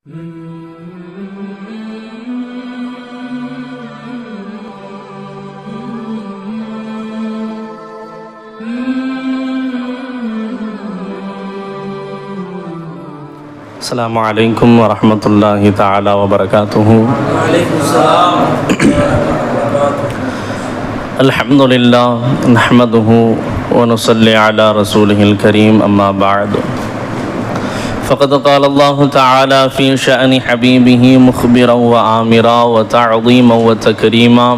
السلام عليكم ورحمة الله تعالى وبركاته. الحمد لله نحمده ونصلي على رسوله الكريم أما بعد فقد قال الله تعالى في شأن حبيبه مخبرا وآمرا وتعظيما وتكريما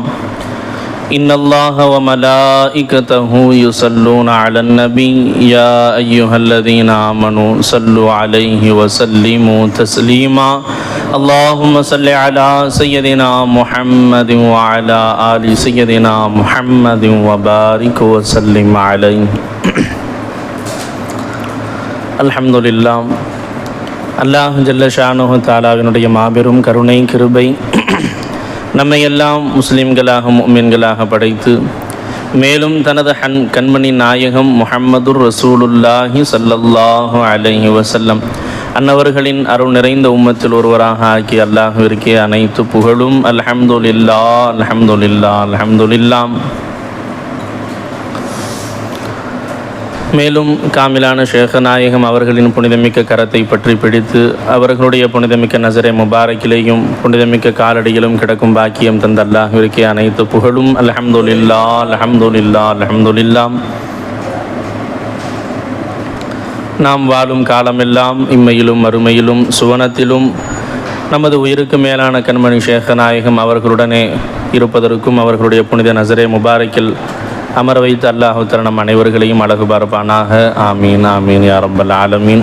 إن الله وملائكته يصلون على النبي يا أيها الذين آمنوا صلوا عليه وسلموا تسليما اللهم صل على سيدنا محمد وعلى آل سيدنا محمد وبارك وسلم عليه. الحمد لله. அல்லாஹ் ஜல்ல ஷானுஹு தஆலாவினுடைய மாபெரும் கருணை கிருபை நம்மை எல்லாம் முஸ்லிம்களாக முஃமின்களாக படைத்து மேலும் தனது கண்மணி நாயகம் முஹம்மதுர் ரசூலுல்லாஹி ஸல்லல்லாஹு அலைஹி வஸல்லம் அன்னவர்களின் அருள் நிறைந்த உம்மத்தில் ஒருவராக ஆக்கி அல்லாஹ்விற்கே அனைத்து புகழும். அல்ஹம்துலில்லாஹ் அல்ஹம்துலில்லாஹ் அல்ஹம்துலில்லாஹ். மேலும் காமிலான ஷேக நாயகம் அவர்களின் புனிதமிக்க கரத்தை பற்றி பிடித்து அவர்களுடைய புனிதமிக்க நசரே முபாரக்கிலேயும் புனிதமிக்க காலடியிலும் கிடக்கும் பாக்கியம் தந்த அல்லாஹ்விற்கே அனைத்து புகழும். அல்ஹம்துலில்லாஹ் அல்ஹம்துலில்லாஹ் அல்ஹம்துலில்லாஹ். நாம் வாழும் காலமெல்லாம் இம்மையிலும் மறுமையிலும் சுவனத்திலும் நமது உயிருக்கு மேலான கண்மணி ஷேக நாயகம் அவர்களுடனே இருப்பதற்கும் அவர்களுடைய புனித நசரே முபாரக்கில் அமர வைத்து அல்லாஹு தஆலா நம் அனைவர்களையும் அழகு பார்ப்பானாக. ஆமீன் ஆமீன் யா ரப்பல் ஆலமீன்.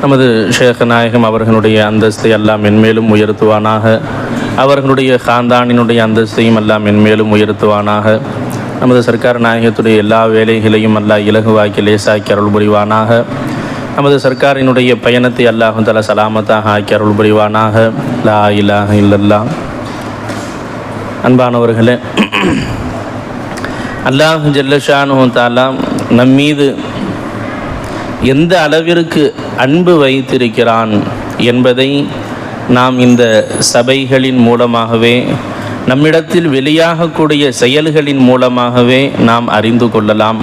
நமது ஷேக் நாயகம் அவர்களுடைய அந்தஸ்தை எல்லாம் மென்மேலும் உயர்த்துவானாக. அவர்களுடைய காந்தானினுடைய அந்தஸ்தையும் எல்லாம் மென்மேலும் உயர்த்துவானாக. நமது சர்க்கார் நாயகத்துடைய எல்லா வேலைகளையும் அல்லாஹ் இலகுவாக்கி லேசாக்கி அருள் புரிவானாக. நமது சர்க்காரினுடைய பயணத்தை அல்லாஹு தஆலா சலாமத்தாக ஆக்கி அருள் புரிவானாக. லா இலாஹ இல்லல்லாஹ். அன்பானவர்களே, அல்லாஹ் ஜல்ல ஷானுஹு தஆலா நம்மீது எந்த அளவிற்கு அன்பு வைத்திருக்கிறான் என்பதை நாம் இந்த சபைகளின் மூலமாகவே நம்மிடத்தில் வெளியாகக்கூடிய செயல்களின் மூலமாகவே நாம் அறிந்து கொள்ளலாம்.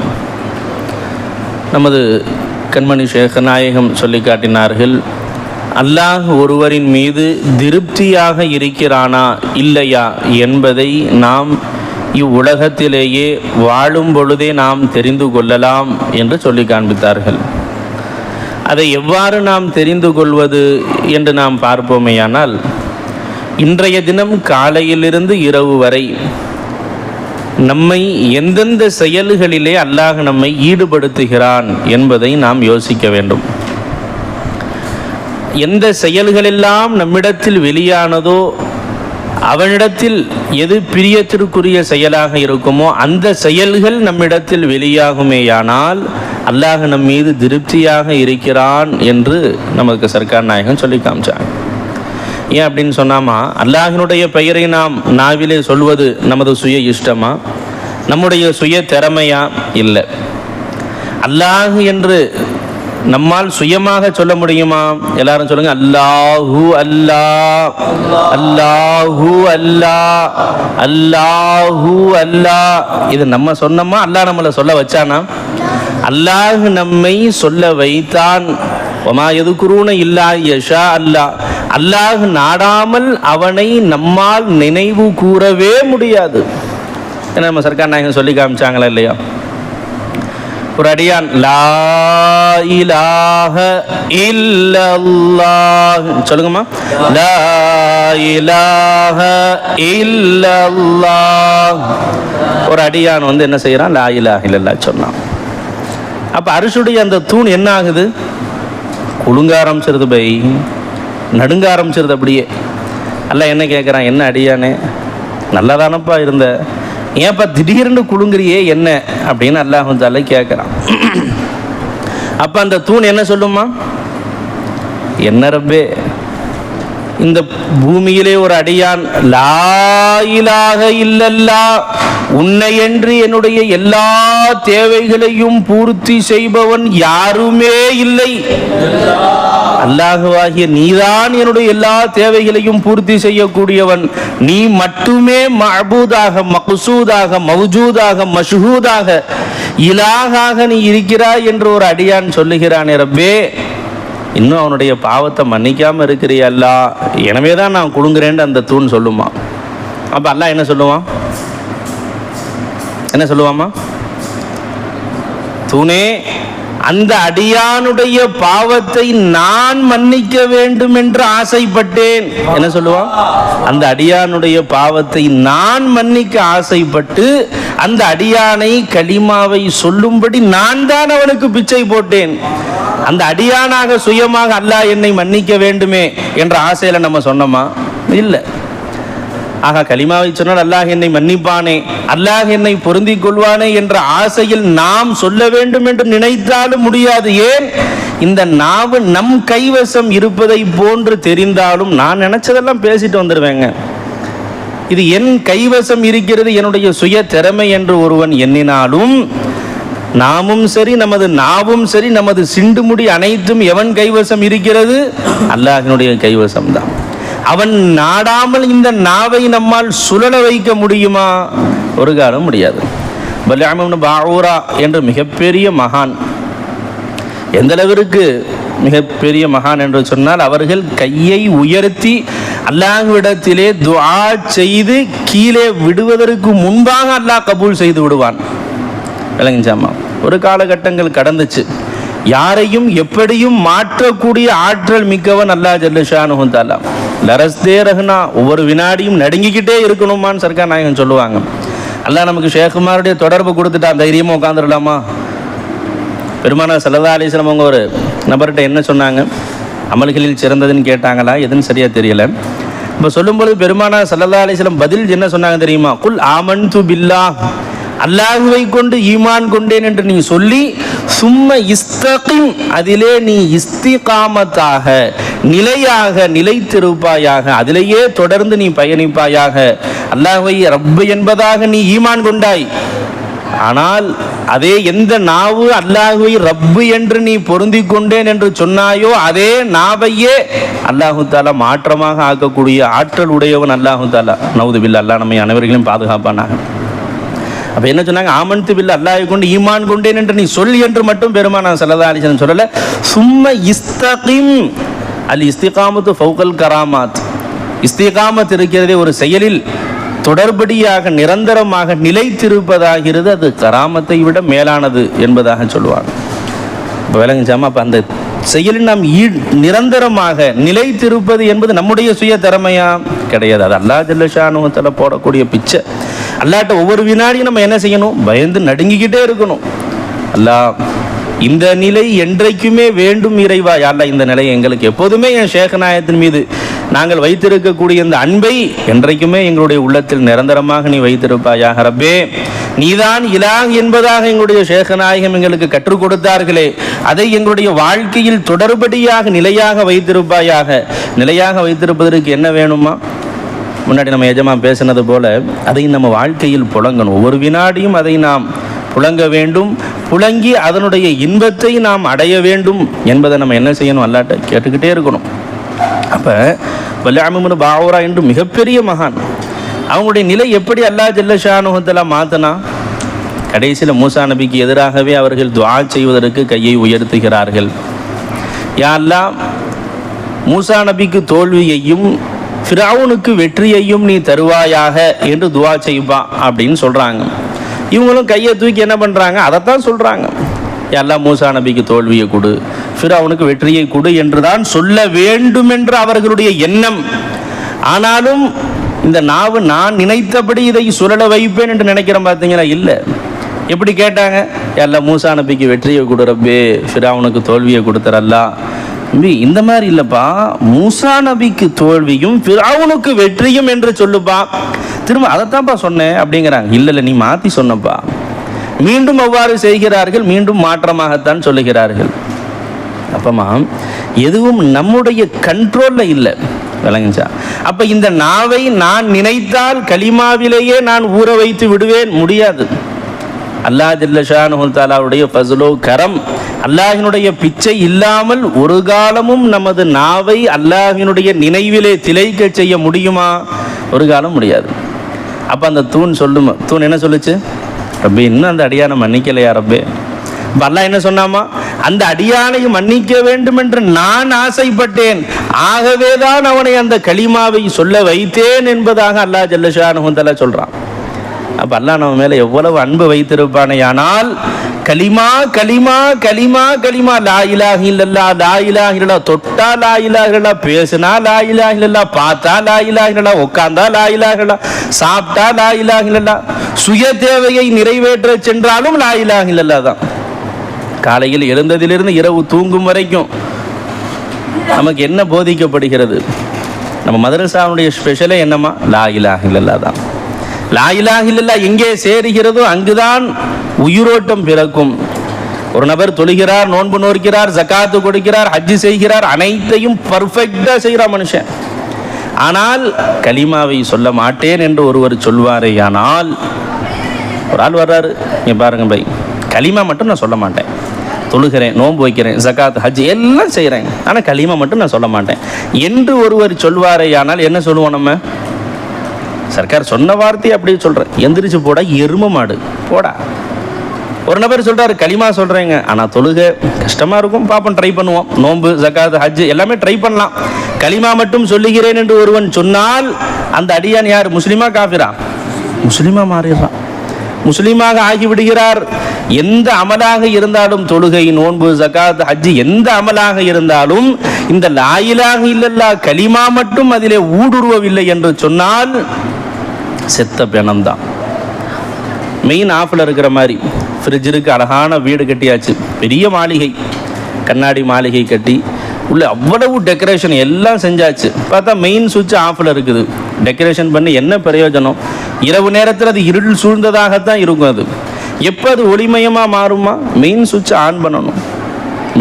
நமது கண்மணி ஷேக் நாயகம் சொல்லி காட்டினார்கள், அல்லாஹ் ஒருவரின் மீது திருப்தியாக இருக்கிறானா இல்லையா என்பதை நாம் இவ்வுலகத்திலேயே வாழும் பொழுதே நாம் தெரிந்து கொள்ளலாம் என்று சொல்லி காண்பித்தார்கள். அதை எவ்வாறு நாம் தெரிந்து கொள்வது என்று நாம் பார்ப்போமேயானால், இன்றைய தினம் காலையிலிருந்து இரவு வரை நம்மை எந்தெந்த செயல்களிலே அல்லாஹ் நம்மை ஈடுபடுத்துகிறான் என்பதை நாம் யோசிக்க வேண்டும். எந்த செயல்களெல்லாம் நம்மிடத்தில் வெளியானதோ அவனிடத்தில் எது பிரியத்திற்குரிய செயலாக இருக்குமோ அந்த செயல்கள் நம்மிடத்தில் வெளியாகுமேயானால் அல்லாஹ் நம் மீது திருப்தியாக இருக்கிறான் என்று நமக்கு சர்க்கார் நாயகன் சொல்லி காமிச்சாங்க. ஏன் அப்படின்னு சொன்னாமா, அல்லாஹினுடைய பெயரை நாம் நாவிலே சொல்வது நமது சுய இஷ்டமா, நம்முடைய சுய திறமையா? இல்லை. அல்லாஹ் என்று நம்மால் சுயமாக சொல்ல முடியுமா? எல்லாரும் சொல்லுங்க, அல்லாஹு அல்லாஹ் அல்லாஹு அல்லாஹ் அல்லாஹு அல்லாஹ். இது நம்ம சொன்னோமா, அல்லாஹ் நம்மளை சொல்ல வச்சானா? அல்லாஹ் நம்மை சொல்ல வைத்தான். வமா யதுகுரூன இல்லா யஷா அல்லாஹ். அல்லாஹ் நாடாமல் அவனை நம்மால் நினைவு கூறவே முடியாது. ஏன்னா நம்ம சர்க்கார் நாயகன் சொல்லி காமிச்சாங்களா இல்லையா? ஒரு அடியான் லா இலாஹ இல்லல்லாஹ் சொல்லுங்கம்மா, லா இலாஹ இல்லல்லாஹ். ஒரு அடியான் என்ன செய்யறான்? லா இலாஹ இல்லல்லாஹ் சொன்னான். அப்ப அரிசுடைய அந்த தூண் என்ன ஆகுது? குலுங்க ஆரம்பிச்சிருது, பை நடுங்க ஆரம்பிச்சிருது. அப்படியே அல்லாஹ் என்ன கேட்குறான்? என்ன அடியானே, நல்லா தானப்பா இருந்த, ஏன்ப்பா திடீர்னு குலுங்குறியே என்ன அப்படின்னு அல்லாஹ் தஆலா கேட்குறான். அப்போ அந்த தூண் என்ன சொல்லுமா? என்ன ரப்பே, இந்த பூமியிலே ஒரு அடியான் லா இலாஹ இல்லல்லாஹ் உன்னையன்றி என்னுடைய எல்லா தேவைகளையும் பூர்த்தி செய்பவன் யாருமே இல்லை, அல்லாஹுவாகிய நீதான் என்னுடைய எல்லா தேவைகளையும் பூர்த்தி செய்யக்கூடியவன், நீ மட்டுமே மஅபூதாக, மக்சூதாக, மவ்ஜூதாக, மஷ்ஹூதாக, இலாகாக நீ இருக்கிறாய் என்று ஒரு அடியான் சொல்லுகிறானே ரப்பே, இன்னும் அவனுடைய பாவத்தை மன்னிக்காம இருக்கிறியா அல்லாஹ், எனவே தான் நான் கொடுங்குறேன்னு அந்த தூண் சொல்லுமா. அப்ப அல்லாஹ் என்ன சொல்லுவான்? என்ன சொல்லுவாமா? தூணே, அந்த அடியானுடைய பாவத்தை நான் மன்னிக்க வேண்டும் என்று ஆசைப்பட்டேன். என்ன சொல்லுவான்? அந்த அடியானுடைய பாவத்தை நான் மன்னிக்க ஆசைப்பட்டு அந்த அடியானை கலிமாவை சொல்லும்படி நான் தான் அவனுக்கு பிச்சை போட்டேன். அந்த அடியானாக சுயமாக அல்லாஹ் என்னை மன்னிக்க வேண்டுமே என்ற ஆசையில நம்ம சொன்னோமா? இல்லை. ஆக கலிமாவை சொன்னால் அல்லாஹ் என்னை மன்னிப்பானே, அல்லாஹ் என்னை பொருந்தி கொள்வானே என்ற ஆசையில் நாம் சொல்ல வேண்டும் என்று நினைத்தாலும் முடியாது. ஏன்? இந்த நாவு நம் கைவசம் இருப்பதை போன்று தெரிந்தாலும் நான் நினைச்சதெல்லாம் பேசிட்டு வந்துடுவேங்க. இது என் கைவசம் இருக்கிறது, என்னுடைய சுய திறமை என்று ஒருவன் எண்ணினாலும் நாமும் சரி, நமது நாவும் சரி, நமது சிண்டு முடி அனைத்தும் எவன் கைவசம் இருக்கிறது? அல்லாஹ்வினுடைய கைவசம் தான். அவன் நாடாமல் இந்த நாவை நம்மால் சுழல வைக்க முடியுமா? ஒரு காலம் முடியாது. பல்ஆம் இப்னு பாஊரா என்று மிகப்பெரிய மகான், எந்த அளவிற்கு மிகப்பெரிய மகான் என்று சொன்னால், அவர்கள் கையை உயர்த்தி அல்லாஹ்விடத்திலே துஆ செய்து கீழே விடுவதற்கு முன்பாக அல்லாஹ் கபூல் செய்து விடுவான். விளங்குச்சாமா? ஒரு காலகட்டங்கள் கடந்துச்சு, யாரையும் எப்படியும் மாற்றக்கூடிய ஆற்றல் மிக்கவன் அல்லாஹ் ஜல்ல ஷானுஹு தஆலா. லரஸ்தே ரஹ்னா, ஒவ்வொரு வினாடியும் நடுங்கிக்கிட்டே இருக்கணுமான்னு சர்க்கார் நாயகன் சொல்லுவாங்க. அல்லாஹ் நமக்கு ஷேகுமாருடைய தொடர்பு கொடுத்துட்டா தைரியமாக உட்காந்துடலாமா? பெருமானார் ஸல்லல்லாஹு அலைஹி வஸல்லம் அவங்க ஒரு நபர்கிட்ட என்ன சொன்னாங்க? அமல்களில் சிறந்ததுன்னு கேட்டாங்களா, எதுன்னு சரியாக தெரியல. இப்போ சொல்லும்போது பெருமானார் ஸல்லல்லாஹு அலைஹி வஸல்லம் பதில் என்ன சொன்னாங்க தெரியுமா? குல் ஆமன்து பில்லாஹ், அல்லாஹுவை கொண்டு ஈமான் கொண்டேன் என்று நீ சொல்லி, சும்ம இஸ்தகிம், அதிலே நீ இஸ்திகாமத்தாக நிலையாக நிலைத்திருப்பாயாக, அதிலேயே தொடர்ந்து நீ பயணிப்பாயாக. அல்லாஹ்வை ரப்பு என்பதாக நீ ஈமான் கொண்டாய், ஆனால் அதே எந்த நாவு அல்லாஹ்வை ரப்பு என்று நீ பொருந்தி கொண்டேன் என்று சொன்னாயோ அதே நாவையே அல்லாஹு தாலா மாற்றமாக ஆக்கக்கூடிய ஆற்றல் உடையவன் அல்லாஹு தாலா. நவுது பில்லா, அல்லாஹ் நம்மை அனைவர்களையும் பாதுகாப்பானாக. அப்போ என்ன சொன்னாங்க? ஆமன்து பில்லா, அல்லாஹ்வை கொண்டு ஈமான் கொண்டேன் என்று நீ சொல் என்று மட்டும் பெருமானார் ஸல்லல்லாஹு அலைஹி வஸல்லம் சொல்லல. சும்ம இஸ்தகிம், அல் இஸ்திகாமத்து ஃபௌகல் கராமாத். இஸ்திகாமத் இருக்கிறதே ஒரு செயலில் தொடர்படியாக நிரந்தரமாக நிலைத்திருப்பதாகிறது, அது கராமத்தை விட மேலானது என்பதாக சொல்லுவாங்க. இப்போ விளங்குச்சாமா? அப்போ அந்த செயலில் நாம் நிரந்தரமாக நிலைத்திருப்பது என்பது நம்முடைய சுய திறமையா? கிடையாது. அது அல்லாஹ் ஜல்ல ஷானுஹு தஆலா போடக்கூடிய பிச்சை. அல்லாஹ்ட்ட ஒவ்வொரு வினாடியும் நம்ம என்ன செய்யணும்? பயந்து நடுங்கிக்கிட்டே இருக்கணும். அல்லாஹ் இந்த நிலை என்றைக்குமே வேண்டும் இறைவா, அல்லாஹ் இந்த நிலை எங்களுக்கு எப்போதுமே என் ஷேகநாயகத்தின் மீது நாங்கள் வைத்திருக்கக்கூடிய இந்த அன்பை என்றைக்குமே எங்களுடைய உள்ளத்தில் நிரந்தரமாக நீ வைத்திருப்பாயாக ரப்பே. நீதான் இலாஹ் என்பதாக எங்களுடைய ஷேகநாயகம் எங்களுக்கு கற்றுக் கொடுத்தார்களே, அதை எங்களுடைய வாழ்க்கையில் தொடர்படியாக நிலையாக வைத்திருப்பாயாக. நிலையாக வைத்திருப்பதற்கு என்ன வேணுமா? முன்னாடி நம்ம எஜமா பேசினது போல அதை நம்ம வாழ்க்கையில் புழங்கணும். ஒவ்வொரு வினாடியும் அதை நாம் புழங்க வேண்டும். புழங்கி அதனுடைய இன்பத்தை நாம் அடைய வேண்டும் என்பதை நம்ம என்ன செய்யணும்? அல்லாஹ்ட்ட கேட்டுக்கிட்டே இருக்கணும். அப்போ பல்ஆம் இப்னு பாஊரா என்று மிகப்பெரிய மகான், அவங்களுடைய நிலை எப்படி அல்லாஹ் ஜல்ல ஷானுஹு தஆலா மாற்றினா? கடைசியில் மூசா நபிக்கு எதிராகவே அவர்கள் துஆ செய்வதற்கு கையை உயர்த்துகிறார்கள். யா அல்லாஹ், மூசா நபிக்கு தோல்வியையும் ஃபிரௌனுக்கு வெற்றியையும் நீ தருவாயாக என்று துஆ செய்வா அப்படின்னு சொல்கிறாங்க. இவங்களும் கையை தூக்கி என்ன பண்ணுறாங்க? அதைத்தான் சொல்கிறாங்க. எல்லாம் மூசா நபிக்கு தோல்வியை கொடு, ஃபிரௌனுக்கு வெற்றியை கொடு என்று தான் சொல்ல வேண்டும் என்று அவர்களுடைய எண்ணம். ஆனாலும் இந்த நாவு நான் நினைத்தபடி இதை சுழல வைப்பேன் என்று நினைக்கிறேன். பார்த்தீங்களா? இல்லை. எப்படி கேட்டாங்க? எல்லாம் மூசா நபிக்கு வெற்றியை கொடு ரப்பே, ஃபிரௌனுக்கு தோல்வியை கொடுத்துறல்லா. இந்த மாதிரி இல்லைப்பா, மூசா நபிக்கு தோல்வியும் ஃபிரௌனுக்கு வெற்றியும் என்று சொல்லுப்பா. திரும்ப அதைத்தான்ப்பா சொன்னேன் அப்படிங்கிறாங்க. இல்லை, நீ மாற்றி சொன்னப்பா. மீண்டும் அவ்வாறு செய்கிறார்கள், மீண்டும் மாற்றமாகத்தான் சொல்லுகிறார்கள். அப்பமா எதுவும் நம்முடைய கண்ட்ரோலில் இல்லை. விளங்குச்சா? அப்போ இந்த நாவை நான் நினைத்தால் கலிமாவிலேயே நான் ஊற வைத்து விடுவேன். முடியாது. அல்லாஹ் ஜல்ல ஷானுஹு தஆலாவுடைய ஃபஸ்லோ கரம். அல்லாஹ்வினுடைய பிச்சை இல்லாமல் ஒரு காலமும் நமது நாவை அல்லாஹ்வினுடைய நினைவிலே திளைக்க செய்ய முடியுமா? ஒரு காலம் முடியாது. அப்போ அந்த தூண் என்ன சொல்லுச்சு? ரப்பே, இன்னும் அந்த அடியானை மன்னிக்கலையா ரப்பே? அப்போ அல்லாஹ் என்ன சொன்னாமா? அந்த அடியானை மன்னிக்க வேண்டும் என்று நான் ஆசைப்பட்டேன், ஆகவேதான் அவனை அந்த கலிமாவை சொல்ல வைத்தேன் என்பதாக அல்லாஹ் ஜல்ல ஷானுஹு தஆலா சொல்றான். அப்போ அல்லாஹ் நம்ம மேலே எவ்வளவு அன்பு வைத்திருப்பானே. ஆனால் கலிமா கலிமா கலிமா கலிமா, லா இலாஹ இல்லல்லாஹ், லா இலாஹ இல்லல்லாஹ், தொட்டா லா இலாஹ இல்லல்லாஹ், பேசினா லா இலாஹ இல்லல்லாஹ், பார்த்தா லா இலாஹ இல்லல்லாஹ், உட்கார்ந்தா லா இலாஹ இல்லல்லாஹ், சாப்பிட்டா லா இலாஹ இல்லல்லாஹ், சுய தேவையை நிறைவேற்ற சென்றாலும் லா இலாஹ இல்லல்லாஹ் தான். காலையில் எழுந்ததிலிருந்து இரவு தூங்கும் வரைக்கும் நமக்கு என்ன போதிக்கப்படுகிறது? நம்ம மதரசாவுடைய ஸ்பெஷலே என்னமா? லா இலாஹ இல்லல்லாஹ் தான். லா இலாஹ இல்லல்லாஹ் எங்கே சேருகிறதோ அங்குதான் உயிரோட்டம் பிறக்கும். ஒரு நபர் தொழுகிறார், நோன்பு நோக்கிறார், ஜகாத்து கொடுக்கிறார், ஹஜ்ஜு செய்கிறார், அனைத்தையும் பர்ஃபெக்டா செய்கிற மனுஷன். ஆனால் கலிமாவை சொல்ல மாட்டேன் என்று ஒருவர் சொல்வாரே. ஆனால் ஒரு ஆள் வர்றாரு, இங்கே பாருங்க பை, கலிமா மட்டும் நான் சொல்ல மாட்டேன், தொழுகிறேன், நோன்பு வைக்கிறேன், ஜகாத் ஹஜ் எல்லாம் செய்கிறேன், ஆனால் கலிமா மட்டும் நான் சொல்ல மாட்டேன் என்று ஒருவர் சொல்வாரே. ஆனால் என்ன சொல்லுவோம் நம்ம? சர்க்கார் சொன்ன வார்த்தையை அப்படியே சொல்கிறேன், எந்திரிச்சு போடா எரும மாடு போடா. ஒரு நபர் சொல்கிறாரு, களிமா சொல்கிறேங்க, ஆனால் தொழுகை கஷ்டமாக இருக்கும், பார்ப்போம், ட்ரை பண்ணுவோம், நோன்பு ஜகாத் ஹஜ் எல்லாமே ட்ரை பண்ணலாம், களிமா மட்டும் சொல்லுகிறேன் என்று ஒருவன் சொன்னால் அந்த அடியான் யார்? முஸ்லீமா காஃபிரா? முஸ்லீமா மாறிடுறான், முஸ்லீமாக ஆகிவிடுகிறார். எந்த அமலாக இருந்தாலும், தொழுகை, நோன்பு, ஜகாத், ஹஜ் எந்த அமலாக இருந்தாலும் இந்த லா இலாஹ இல்லல்லாஹ் கலிமா மட்டும் அதிலே ஊடுருவவில்லை என்று சொன்னால் செத்த பிணம்தான். மெயின் ஆஃபில் இருக்கிற மாதிரி ஃப்ரிட்ஜ் இருக்கு, அழகான வீடு கட்டியாச்சு, பெரிய மாளிகை, கண்ணாடி மாளிகை கட்டி உள்ள அவ்வளவு டெக்கரேஷன் எல்லாம் செஞ்சாச்சு. பார்த்தா மெயின் சுவிட்ச் ஆஃபில் இருக்குது. டெக்கரேஷன் பண்ணி என்ன பிரயோஜனம்? இரவு நேரத்தில் அது இருள் சூழ்ந்ததாகத்தான் இருக்கும். அது எப்போ அது ஒளிமயமாக மாறுமா? மெயின் சுவிட்ச் ஆன் பண்ணணும்.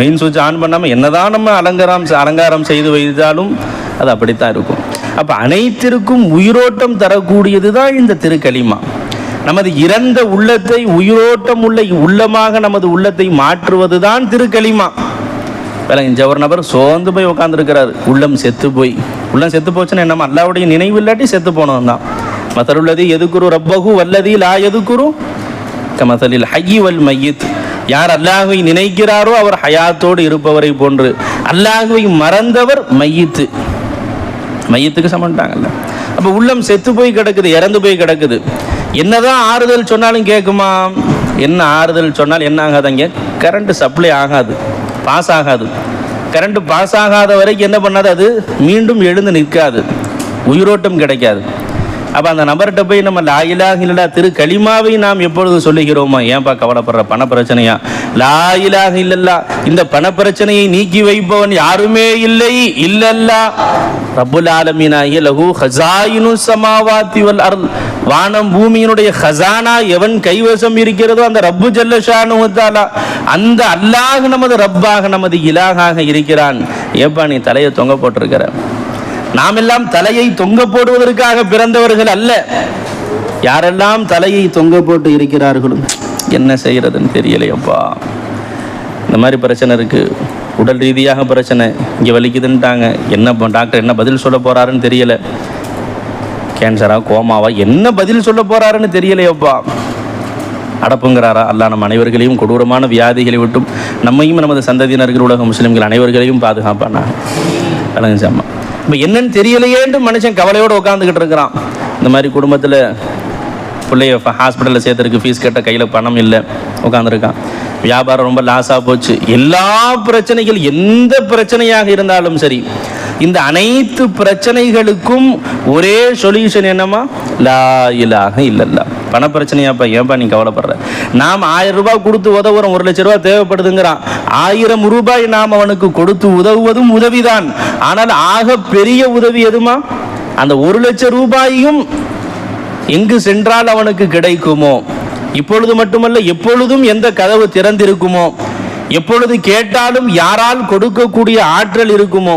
மெயின் சுவிட்ச் ஆன் பண்ணாமல் என்னதான் நம்ம அலங்காரம் செய்து வைத்தாலும் அது அப்படித்தான் இருக்கும். அப்போ அனைத்திற்கும் உயிரோட்டம் தரக்கூடியது தான் இந்த திருக்கலிமா. நமது இறந்த உள்ளத்தை உயிரோட்டம் உள்ள உள்ளமாக நமது உள்ளத்தை மாற்றுவது தான் திருக்கலிமா. விளங்குச்சா? ஒரு நபர் சோர்ந்து போய் உட்காந்துருக்கிறாரு, உள்ளம் செத்து போச்சுன்னா என்னமா? அல்லாவுடைய நினைவு இல்லாட்டி செத்து போனவன் தான். மத்தலுள்ளது எதுக்குரு ரப்பகு வல்லதி லா எதுக்குரு கமதலில் ஹய்யி வல் மையித். யார் அல்லாஹ்வை நினைக்கிறாரோ அவர் ஹயாத்தோடு இருப்பவரை போன்று, அல்லாஹ்வை மறந்தவர் மையத்துக்கு சமன்ட்டாங்கல்ல. அப்போ உள்ளம் செத்து போய் கிடக்குது, இறந்து போய் கிடக்குது. என்னதான் ஆறுதல் சொன்னாலும் கேட்குமா? என்ன ஆறுதல் சொன்னால் என்ன ஆகாதங்க? கரண்ட் சப்ளை ஆகாது, பாஸ் ஆகாது. கரண்ட் பாஸ் ஆகாத வரைக்கும் என்ன பண்ணாது? அது மீண்டும் எழுந்து நிற்காது, உயிரோட்டம் கிடைக்காது. அப்போ அந்த நபர்கிட்ட போய் நம்ம லா இலாஹ இல்லல்லாஹ் திரு கலிமாவை நாம் எப்பொழுது சொல்லுகிறோமா? ஏன்பா கவலைப்படுற? பண பிரச்சனையா? லா இலாஹ இல்லல்லாஹ், இந்த பண பிரச்சனையை நீக்கி வைப்பவன் யாருமே இல்லை இல்லல்லாஹ் ரப்புல் ஆலமீனாகிய லஹு ஹஸாயினு ஸமாவாத்தி வல் அர்த். வானம் பூமியினுடைய ஹஸானா எவன் கைவசம் இருக்கிறதோ அந்த ரப்பு ஜல்ல ஷானுஹு தஆலா, அந்த அல்லாஹ் நமது ரப்பாக நமது இலாஹாக இருக்கிறான். ஏப்பா நீ தலையை தொங்க போட்டிருக்கிற? நாம் எல்லாம் தலையை தொங்க போடுவதற்காக பிறந்தவர்கள் அல்ல. யாரெல்லாம் தலையை தொங்க போட்டு இருக்கிறார்களும் என்ன செய்யறதுன்னு தெரியலையப்பா. இந்த மாதிரி பிரச்சனை இருக்கு, உடல் ரீதியாக பிரச்சனை, இங்கே வலிக்குதுன்ட்டாங்க, என்ன டாக்டர் என்ன பதில் சொல்ல போறாருன்னு தெரியல. கேன்சரா கோமாவா என்ன பதில் சொல்ல போறாருன்னு தெரியலையப்பா. அடப்புங்கிறாரா? அல்லாஹ் நம்ம அனைவர்களையும் கொடூரமான வியாதிகளை விட்டும் நம்மையும் நமது சந்ததியினர்கள் உலக முஸ்லிம்கள் அனைவர்களையும் பாதுகாப்பானா. அழகுச்சாமா. இப்போ என்னன்னு தெரியலையேன்னு மனுஷன் கவலையோடு உட்காந்துக்கிட்டு இருக்கிறான். இந்த மாதிரி குடும்பத்தில் பிள்ளைய ஹாஸ்பிட்டலில் சேர்த்துருக்கு, ஃபீஸ் கட்ட கையில் பணம் இல்லை, உட்காந்துருக்கான். வியாபாரம் ரொம்ப லாஸாக போச்சு. எல்லா பிரச்சனைகள் எந்த பிரச்சனையாக இருந்தாலும் சரி, இந்த அனைத்து பிரச்சனைகளுக்கும் ஒரே சொல்யூஷன் என்னமா? லா இலாஹ இல்லல்லாஹ். பண பிரச்சனையாப்பா, ஏன்பா நீ கவலைப்படுற? நாம் 1000 ரூபாய் கொடுத்து உதவுறோம், 1 லட்சம் ரூபாய் தேவைப்படுதுங்கிறான். 1000 ரூபாய் நாம் அவனுக்கு கொடுத்து உதவுவதும் உதவிதான். ஆனால் ஆக பெரிய உதவி எதுமா? அந்த 1 லட்சம் ரூபாயும் எங்கு சென்றால் அவனுக்கு கிடைக்குமோ, இப்பொழுது மட்டுமல்ல எப்பொழுதும் எந்த கதவு திறந்திருக்குமோ, எப்பொழுது கேட்டாலும் யாரால் கொடுக்கக்கூடிய ஆற்றல் இருக்குமோ,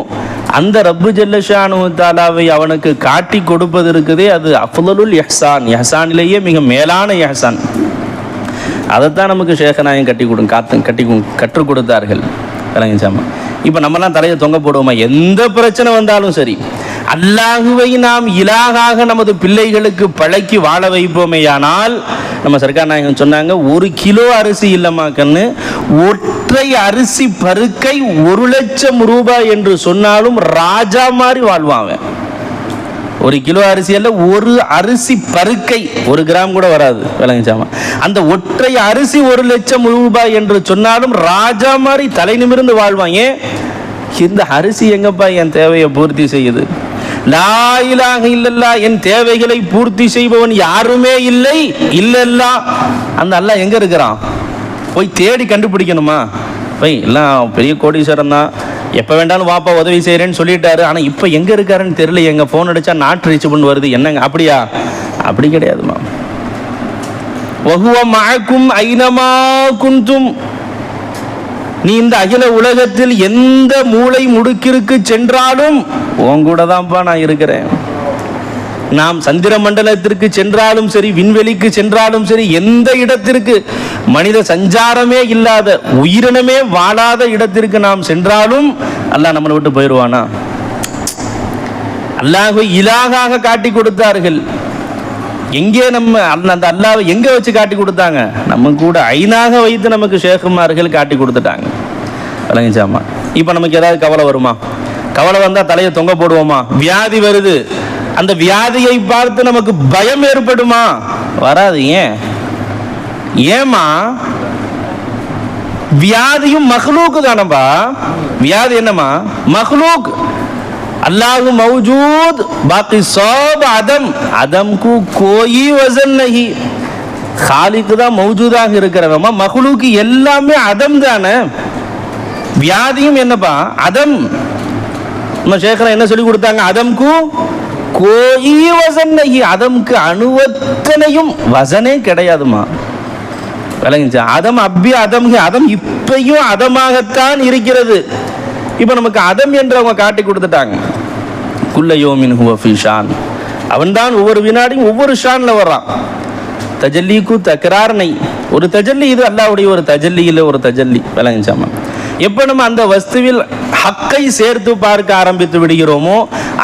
அந்த ரப்பு ஜல்ல ஷானுஹு தஆலாவை அவனுக்கு காட்டி கொடுப்பது இருக்குதே, அது அஃலலுல் இஹ்சான், இஹ்சானிலேயே மிக மேலான இஹ்சான். அதைத்தான் நமக்கு ஷேகநாயகம் கற்றுக் கொடுத்தார்கள். விளங்கிச்சாமா? இப்போ நம்மலாம் தலையை தொங்க போடுவோமா? எந்த பிரச்சனை வந்தாலும் சரி, அல்லாஹுவை நாம் இலாகாக நமது பிள்ளைகளுக்கு பழக்கி வாழ வைப்போமேயானால், நம்ம சர்க்கார் நாயகம் சொன்னாங்க, 1 கிலோ அரிசி இல்லைம்மா கண்ணு, ஒற்றை அரிசி பருக்கை 1 லட்சம் ரூபாய் என்று சொன்னாலும் ராஜா மாதிரி வாழ்வான். 1 கிலோ அரிசி அல்ல, 1 அரிசி பருக்கை, 1 கிராம் கூட வராது. விளங்குச்சாமா? அந்த ஒற்றை அரிசி 1 லட்சம் ரூபாய் என்று சொன்னாலும் ராஜா மாதிரி தலை நிமிர்ந்து வாழ்வான். ஏன்? இந்த அரிசி எங்கப்பா என் தேவையை பூர்த்தி செய்யுது? லா இலாஹ இல்லல்லாஹ், என் தேவைகளை பூர்த்தி செய்பவன் யாருமே இல்லை இல்லல்லா. அந்த அல்லாஹ் எங்க இருக்கிறான்? போய் தேடி கண்டுபிடிக்கணுமா? எல்லாம் பெரிய கோடீஸ்வரன் தான், எப்போ வேண்டாலும் வாப்பா உதவி செய்கிறேன்னு சொல்லிட்டாரு. ஆனால் இப்போ எங்கே இருக்காருன்னு தெரியல. எங்கள் ஃபோன் அடித்தா நாட் ரீச்சபிள் வருது. என்னங்க அப்படியா? அப்படி கிடையாதுமா. வஹுவ மஅக்கும் ஐனமா குன்தும், நீ இந்த அகில உலகத்தில் எந்த மூளை முடுக்கிற்கு சென்றாலும் உன் கூட தான்ப்பா நான் இருக்கிறேன். நாம் சந்திர மண்டலத்திற்கு சென்றாலும் சரி, விண்வெளிக்கு சென்றாலும் சரி, எந்த இடத்திற்கு, மனித சஞ்சாரமே இல்லாத, உயிரினமே வாழாத இடத்திற்கு நாம் சென்றாலும் அல்லாஹ் நம்மளை விட்டு போயிடுவானா? அல்லாஹ்வை இலாகாக காட்டி கொடுத்தார்கள். எங்கே நம்ம அந்த அல்லாஹ்வை எங்க வச்சு காட்டி கொடுத்தாங்க? நம்ம கூட ஐனாக வைத்து நமக்கு ஷேகுமார்கள் காட்டி கொடுத்துட்டாங்க. விளங்கிச்சாமா? இப்போ நமக்கு ஏதாவது கவலை வருமா? கவலை வந்தால் தலையை தொங்க போடுவோமா? வியாதி வருது, அந்த வியாதியை பார்த்து நமக்கு பயம் ஏற்படுமா? வராது. ஏமா? வியாதியும் மஹ்லூக் தானப்பா. வியாதி என்னமா? மஹ்லூக். அல்லாஹு மௌஜூத், பாக்கி சப் அதம். அதம் கு கோயி வசன் நஹி. காலிக்கு தான் மௌஜூதாக இருக்கிறவமா. மஹ்லூக் எல்லாமே அதம் தானே. வியாதியும் என்னப்பா? அதம். நம்ம ஷேக்ரா என்ன சொல்லி கொடுத்தாங்க? அதம்கு கோயி வசன் நஹி. அதம்க்கு அணுவத்தனையும் வசனே கிடையாதுமா. விளங்குச்சா? அதம் அப்பி அதம், அதம் இப்பையும் அதமாகத்தான் இருக்கிறது. இப்போ நமக்கு அதம் என்று அவங்க காட்டி கொடுத்துட்டாங்க. குல்ல யோமின் ஹுவ ஃபீ ஷான். அவன் தான் ஒவ்வொரு வினாடியும் ஒவ்வொரு ஷான்ல வர்றான். தஜல்லிக்கு தக்ரார்னை, ஒரு தஜல்லி, இது அல்லாஹ்வுடைய ஒரு தஜல்லி, இல்லை ஒரு தஜல்லி. விளங்குச்சாமா? எப்போ நம்ம அந்த வஸ்துவில் ஹக்கை சேர்த்து பார்க்க ஆரம்பித்து விடுகிறோமோ,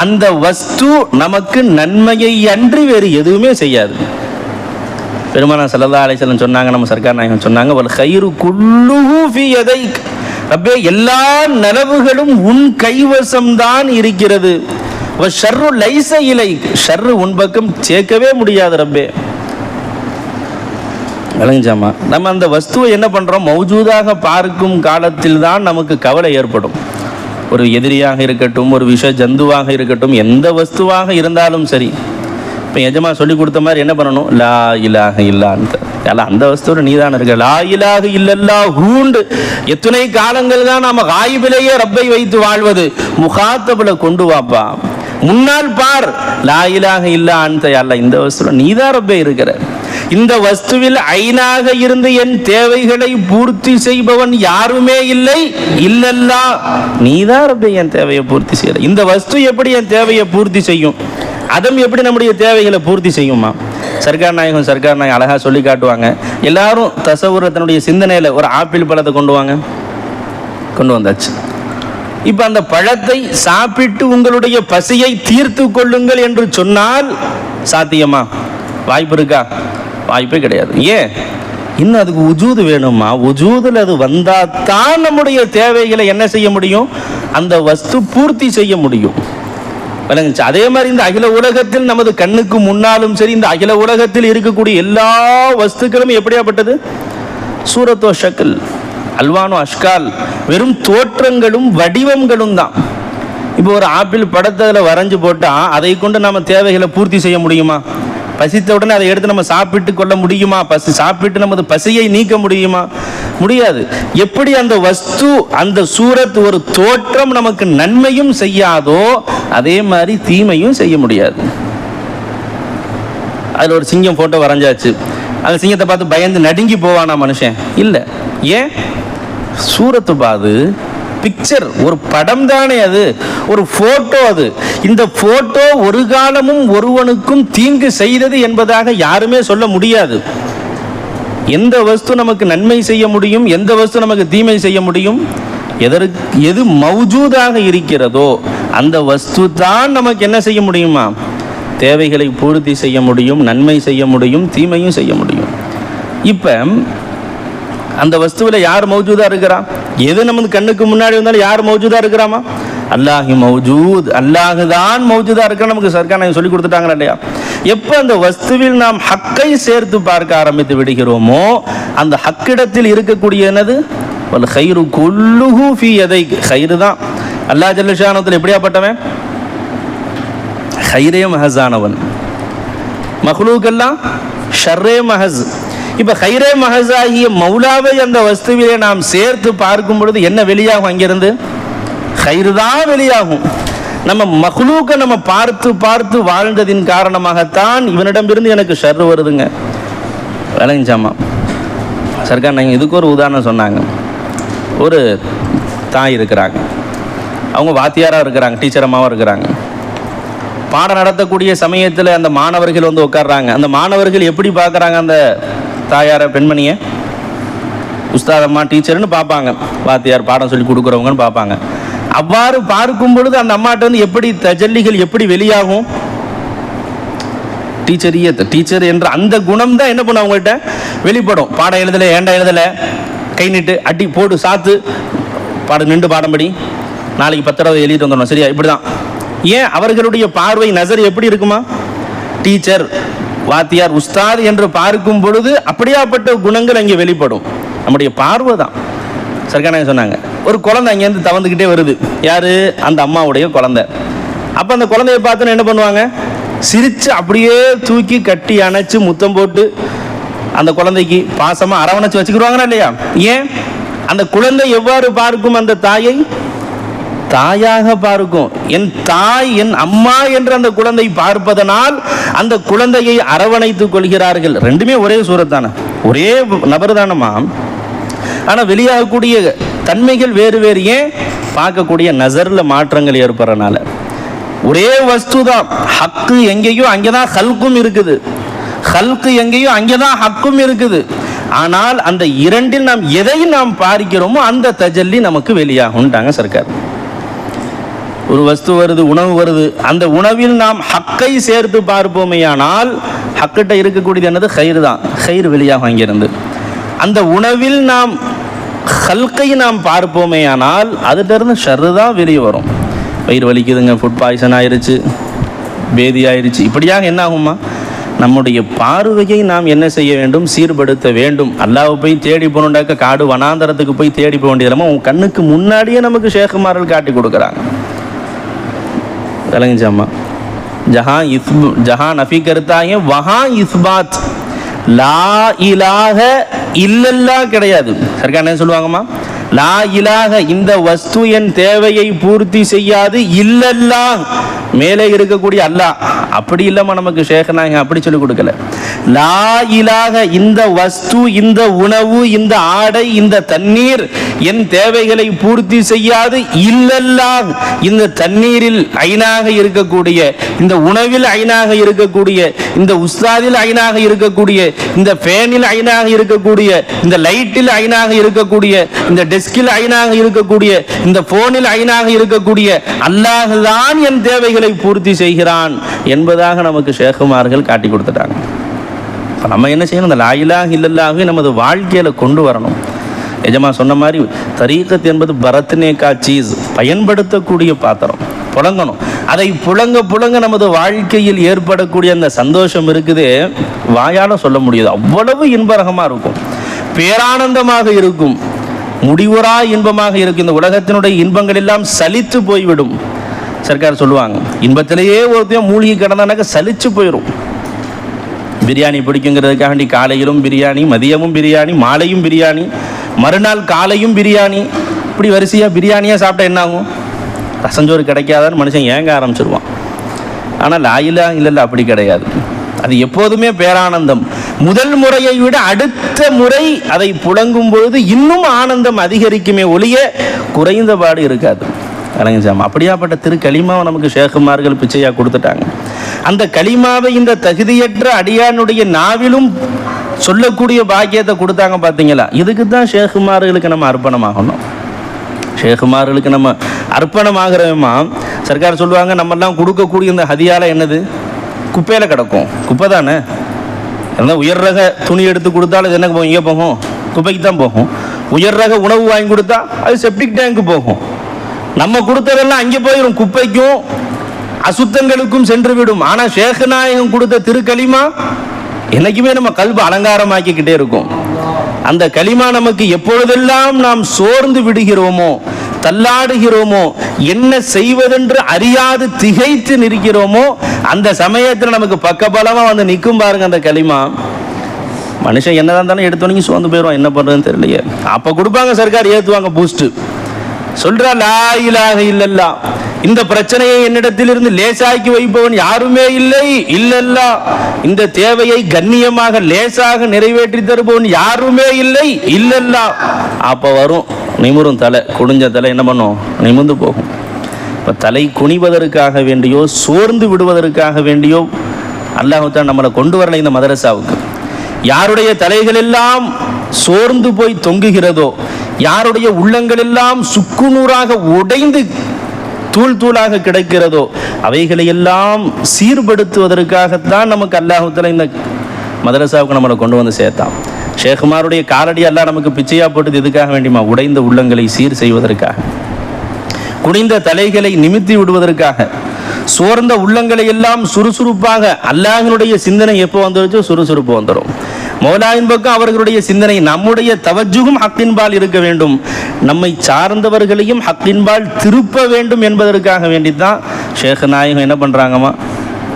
அந்த வஸ்து நமக்கு நன்மையை அன்றி வேறு எதுவுமே செய்யாது. பெருமானார் ஸல்லல்லாஹு அலைஹி வஸல்லம் சொன்னாங்க, நம்ம சர்க்கார் நாயகம் சொன்னாங்க, வல் கைரு குல்லுஹு ஃபீ யதைக். ரப்பே, எல்லா நலவுகளும் உன் கைவசம்தான் இருக்கிறது. வ ஷர்ரு லைஸ இலைக். ஷர்ரு உன் பக்கம் சேர்க்கவே முடியாது ரப்பே. விளங்குச்சாமா? நம்ம அந்த வஸ்துவை என்ன பண்ணுறோம்? மௌஜூதாக பார்க்கும் காலத்தில் தான் நமக்கு கவலை ஏற்படும். ஒரு எதிரியாக இருக்கட்டும், ஒரு விஷ ஜந்துவாக இருக்கட்டும், எந்த வஸ்துவாக இருந்தாலும் சரி, இப்போ எஜமா சொல்லி கொடுத்த மாதிரி என்ன பண்ணணும்? லா இலாஹ இல்லான்ட்டு. அந்த வஸ்துவோட நீதான் இருக்க. லா இலாஹ இல்லல்லா ஹூண்டு. எத்தனை காலங்கள் தான் நாம காயிபிலேயே ரப்பை வைத்து வாழ்வது. முகாத்தபுல கொண்டு வாப்பா, முன்னால் பார். லா இலாஹ இல்லா அன்த. அல்ல, இந்த வஸ்துல நீதான் ரப்பே இருக்கிற. இந்த வஸ்துவில் ஐனாக இருந்து என் தேவைகளை பூர்த்தி செய்பவன் யாருமே இல்லை இல்லல்லா. நீதான் ரப்பே என் தேவையை பூர்த்தி செய்யற. இந்த வஸ்து எப்படி என் தேவையை பூர்த்தி செய்யும்? அதம் எப்படி நம்முடைய தேவைகளை பூர்த்தி செய்யுமா? சர்க்கார் நாயகம் அழகா சொல்லி காட்டுவாங்க. எல்லாரும் தசவுரத்தினுடைய சிந்தனையில ஒரு ஆப்பிள் பழத்தை கொண்டு வந்தாச்சு. இப்ப அந்த பழத்தை சாப்பிட்டு உங்களுடைய பசியை தீர்த்து கொள்ளுங்கள் என்று சொன்னால் சாத்தியமா? வாய்ப்பு இருக்கா? வாய்ப்பே கிடையாது. ஏன்? இன்னும் அதுக்கு உஜூது வேணுமா? உஜூதுல அது வந்தா தான் நம்முடைய தேவைகளை என்ன செய்ய முடியும்? அந்த வஸ்து பூர்த்தி செய்ய முடியும். விளங்குச்சு? அதே மாதிரி இந்த அகில உலகத்தில் நமது கண்ணுக்கு முன்னாலும் சரி, இந்த அகில உலகத்தில் இருக்கக்கூடிய எல்லா வஸ்துக்களும் எப்படியாப்பட்டது? சூரத்தோ ஷக்கல், அல்வானோ அஷ்கால், வெறும் தோற்றங்களும் வடிவங்களும் தான். இப்போ ஒரு ஆப்பிள் படத்தை வரைஞ்சு போட்டால் அதை கொண்டு நம்ம தேவைகளை பூர்த்தி செய்ய முடியுமா? பசித்த உடனே அதை எடுத்து நம்ம சாப்பிட்டு கொள்ள முடியுமா? சாப்பிட்டு நமது பசியை நீக்க முடியுமா? முடியாது. எப்படி அந்த வஸ்து, அந்த சூரத், ஒரு தோற்றம் நமக்கு நன்மையும் செய்யாதோ அதே மாதிரி தீமையும் செய்ய முடியாது. அதில் ஒரு சிங்கம் போட்டோ வரைஞ்சாச்சு, அந்த சிங்கத்தை பார்த்து பயந்து நடுங்கி போவானா மனுஷன்? இல்லை. ஏன்? சூரத்து பாது பிக்சர், ஒரு படம் தானே அது, ஒரு போட்டோ அது. இந்த போட்டோ ஒரு காலமும் ஒருவனுக்கும் தீங்கு செய்தது என்பதாக யாருமே சொல்ல முடியாது. எந்த வஸ்து நமக்கு நன்மை செய்ய முடியும், எந்த வஸ்து நமக்கு தீமை செய்ய முடியும், எது மௌஜூதாக இருக்கிறதோ அந்த வஸ்து தான் நமக்கு என்ன செய்ய முடியுமா, தேவைகளை பூர்த்தி செய்ய முடியும், நன்மை செய்ய முடியும், தீமையும் செய்ய முடியும். இப்போ அந்த வஸ்துவில் யார் மௌஜூதா இருக்கிறா, எது நமக்கு கண்ணுக்கு முன்னாடி வந்தாலும் யார் மௌஜூதா இருக்கிறாமா, அல்லாஹ் மௌஜூத், அல்லாஹ் தான் மௌஜூதா இருக்கிற நமக்கு சர்க்கார் சொல்லி கொடுத்துட்டாங்களா இல்லையா. எப்போ அந்த வஸ்துவில் நாம் ஹக்கை சேர்த்து பார்க்க ஆரம்பித்து விடுகிறோமோ அந்த ஹக்கிடத்தில் இருக்கக்கூடிய என்னது, வல் ஹைரு குல்லுஹு ஃபீ யதைக், ஹைரு தான். அல்லாஹ் ஜல்ல ஷானத்தில் எப்படியாப்பட்டவன், ஹைரே மஹஸானவன், மஹ்லூக்கெல்லாம் ஷர்ரே மஹஸ். இப்போ ஹைரே மஹஸ் ஆகிய மௌலாவை அந்த வஸ்துவிலே நாம் சேர்த்து பார்க்கும் பொழுது என்ன வெளியாகும், அங்கிருந்து ஹைரு தான் வெளியாகும். நம்ம மஹ்லூக்கை நம்ம பார்த்து பார்த்து வாழ்ந்ததின் காரணமாகத்தான் இவனிடமிருந்து எனக்கு ஷர்ரு வருதுங்க. விளங்கிச்சாமா சர்க்கார் நீங்கள் இதுக்கு ஒரு உதாரணம் சொன்னாங்க. ஒரு தாய் இருக்கிறாங்க, அவங்க வாத்தியாராக இருக்கிறாங்க, டீச்சர் அம்மாவாக இருக்கிறாங்க. பாடம் நடத்தக்கூடிய சமயத்தில் அந்த மாணவர்கள் வந்து உட்கார்றாங்க. அந்த மாணவர்கள் எப்படி பார்க்குறாங்க, அந்த தாயார பெண்மணியை உஸ்தாதம்மா டீச்சர்னு பார்ப்பாங்க, வாத்தியார் பாடம் சொல்லி கொடுக்குறவங்கன்னு பார்ப்பாங்க. அவ்வாறு பார்க்கும் பொழுது அந்த அம்மாட்ட வந்து எப்படி தஜல்லிகள் எப்படி வெளியாகும், டீச்சர் என்ற அந்த குணம் தான் என்ன பண்ணும் அவங்கள்ட்ட வெளிப்படும். பாடம் எழுதலை, ஏண்டா எழுதலை, கை நீட்டு, அடி போடு, சாத்து, பாடம் நின்று பாடம் படி, நாளைக்கு 10 தடவை எழுதிட்டு வந்துடணும், சரியா, இப்படி தான். ஏன் அவர்களுடைய பார்வை நசர் எப்படி இருக்குமா, டீச்சர் வாத்தியார் உஸ்தாத் என்று பார்க்கும் பொழுது அப்படியாப்பட்ட குணங்கள் அங்கே வெளிப்படும். நம்முடைய பார்வை தான். சர்க்கார் சொன்னாங்க, ஒரு குழந்தை அங்கேருந்து தவந்துக்கிட்டே வருது, யார், அந்த அம்மாவுடைய குழந்தை. அப்போ அந்த குழந்தைய பார்த்துன்னு என்ன பண்ணுவாங்க, சிரித்து அப்படியே தூக்கி கட்டி அணைச்சி முத்தம் போட்டு அந்த குழந்தைக்கு பாசமாக அரவணைச்சு வச்சுக்கிடுவாங்கன்னா இல்லையா. ஏன், அந்த குழந்தை எவ்வாறு பார்க்கும் அந்த தாயை, தாயாக பார்க்கும். என் தாய், என் அம்மா என்று அந்த குழந்தை பார்ப்பதனால் அந்த குழந்தையை அரவணைத்துக் கொள்கிறார்கள். ரெண்டுமே ஒரே சூரத்தான, ஒரே நபர் தானம்மா, ஆனால் வெளியாகக்கூடிய தன்மைகள் வேறு வேறு. ஏன், பார்க்கக்கூடிய நசரில் மாற்றங்கள் ஏற்படுறதுனால. ஒரே வஸ்து தான், ஹக்கு எங்கேயோ அங்கே தான் ஹல்கும் இருக்குது, ஹல்கு எங்கேயோ அங்கே தான் ஹக்கும் இருக்குது. ஆனால் அந்த இரண்டில் நாம் எதை நாம் பார்க்கிறோமோ அந்த தஜல்லி நமக்கு வெளியாகும்ட்டாங்க சர்க்கார். ஒரு வஸ்து வருது, உணவு வருது, அந்த உணவில் நாம் ஹக்கை சேர்த்து பார்ப்போமேயானால் ஹக்கிட்ட இருக்கக்கூடியது என்னது, ஹைர் தான், ஹைர் வெளியாகும் அங்கிருந்து. அந்த உணவில் நாம் ஹல்கை நாம் பார்ப்போமேயானால் அதுலேருந்து ஷர்ரு தான் வெளியே வரும். வயிறு வலிக்குதுங்க, ஃபுட் பாய்சன் ஆயிடுச்சு, பேதி ஆயிடுச்சு, இப்படியாக என்ன ஆகுமா, நம்முடைய பார்வையை நாம் என்ன செய்ய வேண்டும், சீர்படுத்த வேண்டும். அல்லாஹ்வை போய் தேடி போகணுண்டாக்க காடு வனாந்தரத்துக்கு போய் தேடி போக வேண்டியதில்லாமல் உன் கண்ணுக்கு முன்னாடியே நமக்கு ஷேகுமார்கள் காட்டி கொடுக்குறாங்க. விளங்குச்சாம்மா, ஜஹான் நஃபி கருத்தாங்க, வஹா இஸ்பாத், லா இலாஹ இல்லல்லா கிடையாது. சர்க்கார் என்ன சொல்லுவாங்கம்மா, லா இலாஹ, இந்த வஸ்து என் தேவையை பூர்த்தி செய்யாது, இல்லல்லா மேலே இருக்கக்கூடிய அல்லாஹ், அப்படி இல்லாம நமக்கு ஷேഖனாங்க அப்படி சொல்லி கொடுக்கல. லா இலாஹ, இந்த வஸ்து, இந்த உணவு, இந்த ஆடை, இந்த தண்ணீர் என் தேவைகளை பூர்த்தி செய்யாது, இல்லல்லா, இந்த தண்ணீரில் ஐனாக இருக்கக்கூடிய, இந்த உணவில் ஐனாக இருக்கக்கூடிய, இந்த உஸ்தாதில் ஐனாக இருக்கக்கூடிய, இந்த ஃபேனில் ஐனாக இருக்கக்கூடிய, இந்த லைட்டில் ஐனாக இருக்கக்கூடிய, இந்த டெஸ்கில் ஐனாக இருக்கக்கூடிய, இந்த போனில் ஐனாக இருக்கக்கூடிய அல்லாஹ் தான் என் தேவைகளை பூர்த்தி செய்கிறான் என்பதாக நமக்கு ஷேகுமார்கள் காட்டி கொடுத்துட்டாங்க. இப்போ நம்ம என்ன செய்யணும், இந்த லா இலாஹ இல்லல்லாஹை நமது வாழ்க்கையில் கொண்டு வரணும். எஜமா சொன்ன மாதிரி தரீகத் என்பது பரத்னேகா சீஸ், பயன்படுத்தக்கூடிய பாத்திரம், புழங்கணும். அதை புழங்க புழங்க நமது வாழ்க்கையில் ஏற்படக்கூடிய அந்த சந்தோஷம் இருக்குது, வாயால் சொல்ல முடியாது. அவ்வளவு இன்பரகமாக இருக்கும், பேரானந்தமாக இருக்கும், முடிவுறா இன்பமாக இருக்கும். இந்த உலகத்தினுடைய இன்பங்கள் எல்லாம் சலித்து போய்விடும். சர்க்கார் சொல்லுவாங்க, இன்பத்திலேயே ஒருத்தையும் மூழ்கி கிடந்தானாக்க சலிச்சு போயிடும். பிரியாணி பிடிக்குங்கிறதுக்காண்டி காலையிலும் பிரியாணி, மதியமும் பிரியாணி, மாலையும் பிரியாணி, மறுநாள் காலையும் பிரியாணி, இப்படி வரிசையாக பிரியாணியாக சாப்பிட்டா என்ன ஆகும், ரசஞ்சோறு கிடைக்காதான்னு மனுஷன் ஏங்க ஆரம்பிச்சிருவான். ஆனால் லா இலாஹ இல்லல்லாஹ் அப்படி கிடையாது. அது எப்போதுமே பேரானந்தம். முதல் முறையை விட அடுத்த முறை அதை புழங்கும் பொழுது இன்னும் ஆனந்தம் அதிகரிக்குமே ஒழிய குறைந்தபாடு இருக்காது. அலங்கஞ்சாமா அப்படியாப்பட்ட திரு கலிமாவை நமக்கு ஷேகுமார்கள் பிச்சையாக கொடுத்துட்டாங்க. அந்த கலிமாவை இந்த தகுதியற்ற அடியானுடைய நாவிலும் சொல்லக்கூடிய பாக்கியத்தை கொடுத்தாங்க பார்த்தீங்களா? இதுக்கு தான் ஷேகுமார்களுக்கு நம்ம அர்ப்பணமாகணும். ஷேகுமார்களுக்கு நம்ம அர்ப்பணமாகிறோமா? சர்க்கார் சொல்லுவாங்க, நம்மெல்லாம் கொடுக்கக்கூடிய இந்த ஹதியால என்னது? குப்பையில் கிடக்கும். குப்பை தானே. இருந்தால் உயர் ரக துணி எடுத்து கொடுத்தாலும் அது என்ன போகும்? இங்கே போகும், குப்பைக்கு தான் போகும். உயர் ரக உணவு வாங்கி கொடுத்தா அது செப்டிக் டேங்க்கு போகும். நம்ம கொடுத்ததெல்லாம் அங்கே போயிடும், குப்பைக்கும் அசுத்தங்களுக்கும் சென்று விடும். ஆனால் ஷேக் நாயகம் கொடுத்த திருக்கலிமா என்னைக்குமே நம்ம கல்வி அலங்காரமாக்கிக்கிட்டே இருக்கும். அந்த கலிமா நமக்கு எப்பொழுதெல்லாம் நாம் சோர்ந்து விடுகிறோமோ, தள்ளாடுகிறோமோ, என்ன செய்வதென்று அறியாது திகைத்து நிற்கிறோமோ, அந்த சமயத்தில் நமக்கு பக்கபலமா வந்து நிற்கும் பாருங்க அந்த கலிமா. மனுஷன் என்னதான் இருந்தாலும் எடுத்தோன்னே சோர்ந்து போயிடுவான், என்ன பண்றதுன்னு தெரியலையே. அப்ப கொடுப்பாங்க சர்க்கார், ஏத்துவாங்க பூஸ்ட். சொல்றா லா இலாஹ இல்லல்லாஹ், இந்த பிரச்சனையை என்னிடத்தில் இருந்து லேசாக்கி வைப்பவன் யாருமே இல்லை இல்லல்லா, இந்த தேவையை கண்ணியமாக லேசாக நிறைவேற்றி தருபவன் யாருமே இல்லை இல்லல்லா. அப்ப வரும் நிமிரும் தலை, குனிஞ்ச தலை என்ன பண்ணும்? நிமிர்ந்து போகும். இப்போ தலை குனிவதற்காக வேண்டியோ சோர்ந்து விடுவதற்காக வேண்டியோ அல்லாஹ் தான் நம்மளை கொண்டு வரல இந்த மதரசாவுக்கு. யாருடைய தலைகள் எல்லாம் சோர்ந்து போய் தொங்குகிறதோ, யாருடைய உள்ளங்கள் எல்லாம் சுக்குநூறாக உடைந்து தூள் தூளாக கிடைக்கிறதோ, அவைகளை எல்லாம் சீர்படுத்துவதற்காகத்தான் நமக்கு அல்லாஹ் தஆலா இந்த மதரசாவுக்கு நம்மளை கொண்டு வந்து சேர்த்தான். ஷேகுமாருடைய காலடி அல்லாஹ் நமக்கு பிச்சையா போட்டது எதுக்காக வேண்டியமா? உடைந்த உள்ளங்களை சீர் செய்வதற்காக, குனிந்த தலைகளை நிமித்தி விடுவதற்காக, சோர்ந்த உள்ளங்களை எல்லாம் சுறுசுறுப்பாக. அல்லாஹ்வினுடைய சிந்தனை எப்போ வந்துருச்சோ சுறுசுறுப்பு வந்துடும். மௌலாவின் பக்கம் அவர்களுடைய சிந்தனை, நம்முடைய தவஜுகும் ஹக்கின்பால் இருக்க வேண்டும், நம்மை சார்ந்தவர்களையும் ஹக்கின்பால் திருப்ப வேண்டும் என்பதற்காக வேண்டித்தான் ஷேக் நாயகம் என்ன பண்ணுறாங்கம்மா,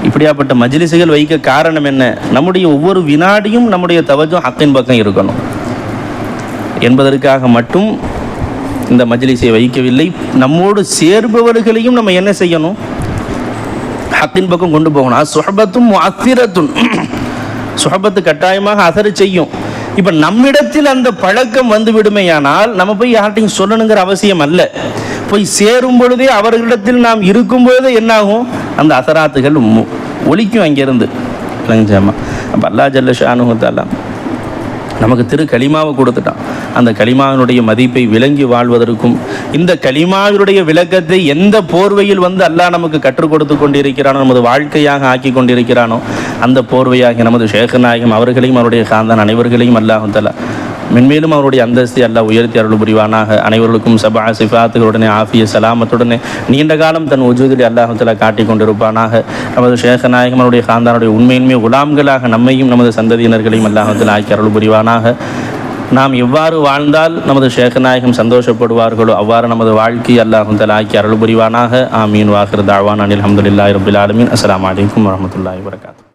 இப்படியாப்பட்ட மஜ்லிஸுகள் வைக்க காரணம் என்ன? நம்முடைய ஒவ்வொரு வினாடியும் நம்முடைய தவஜும் ஹக்கின் பக்கம் இருக்கணும் என்பதற்காக மட்டும் இந்த மஜ்லிஸை வைக்கவில்லை. நம்மோடு சேர்பவர்களையும் நம்ம என்ன செய்யணும்? ஹக்கின் பக்கம் கொண்டு போகணும். சுஹபத்தும் முஅத்திரத்துன், சுஹபத்து கட்டாயமாக அசரு செய்யும். இப்போ நம்மிடத்தில் அந்த பழக்கம் வந்து விடுமையானால் நம்ம போய் யார்ட்டையும் சொல்லணுங்கிற அவசியம் அல்ல. போய் சேரும் பொழுதே அவர்களிடத்தில் நாம் இருக்கும் பொழுதே என்னாகும்? அந்த அசராத்துகள் ஒலிக்கும் அங்கேருந்து. இல்லைங்கம்மா, அப்போ அல்லாஹ் ஜல்ல ஷானுஹு தஆலா நமக்கு திரு கலிமாவை கொடுத்துட்டான். அந்த கலிமாவினுடைய மதிப்பை விளங்கி வாழ்வதற்கும், இந்த கலிமாவினுடைய விளக்கத்தை எந்த போர்வையில் வந்து அல்லாஹ் நமக்கு கற்றுக் கொடுத்து கொண்டிருக்கிறானோ, நமது வாழ்க்கையாக ஆக்கி கொண்டிருக்கிறானோ, அந்த போர்வையாக நமது ஷேக் நாயகம் அவர்களையும் அவருடைய காந்தான் அனைவர்களையும் அல்லாஹ் தஆலா மென்மேலும் அவருடைய அந்தஸ்தை அல்லாஹ் உயர்த்தி அருள் புரிவானாக. அனைவர்களுக்கும் சபா சிஃபாத்துகளுடனே ஆஃபிய சலாமத்துடனே நீண்ட காலம் தன் உஜூதில் அல்லாஹ் தஆலா காட்டிக் கொண்டிருப்பானாக. நமது ஷேக் நாயகம் அவருடைய காந்தானுடைய உண்மையின்மை குலாம்களாக நம்மையும் நமது சந்ததியினர்களையும் அல்லாஹ் தஆலா ஆக்கி அருள் புரிவானாக. நாம் எவ்வாறு வாழ்ந்தால் நமது ஷேக் நாயகம் சந்தோஷப்படுவார்களோ அவ்வாறு நமது வாழ்க்கை அல்லாஹ் தஆலா ஆக்கி அருள் புரிவானாக. ஆமீன். வாஹிர் தாவானா அனில் ஹம்துலில்லாஹி ரப்பில் ஆலமீன். அஸ்ஸலாமு அலைக்கும் வரஹ்மத்துல்லாஹி வபரகாத்துஹு.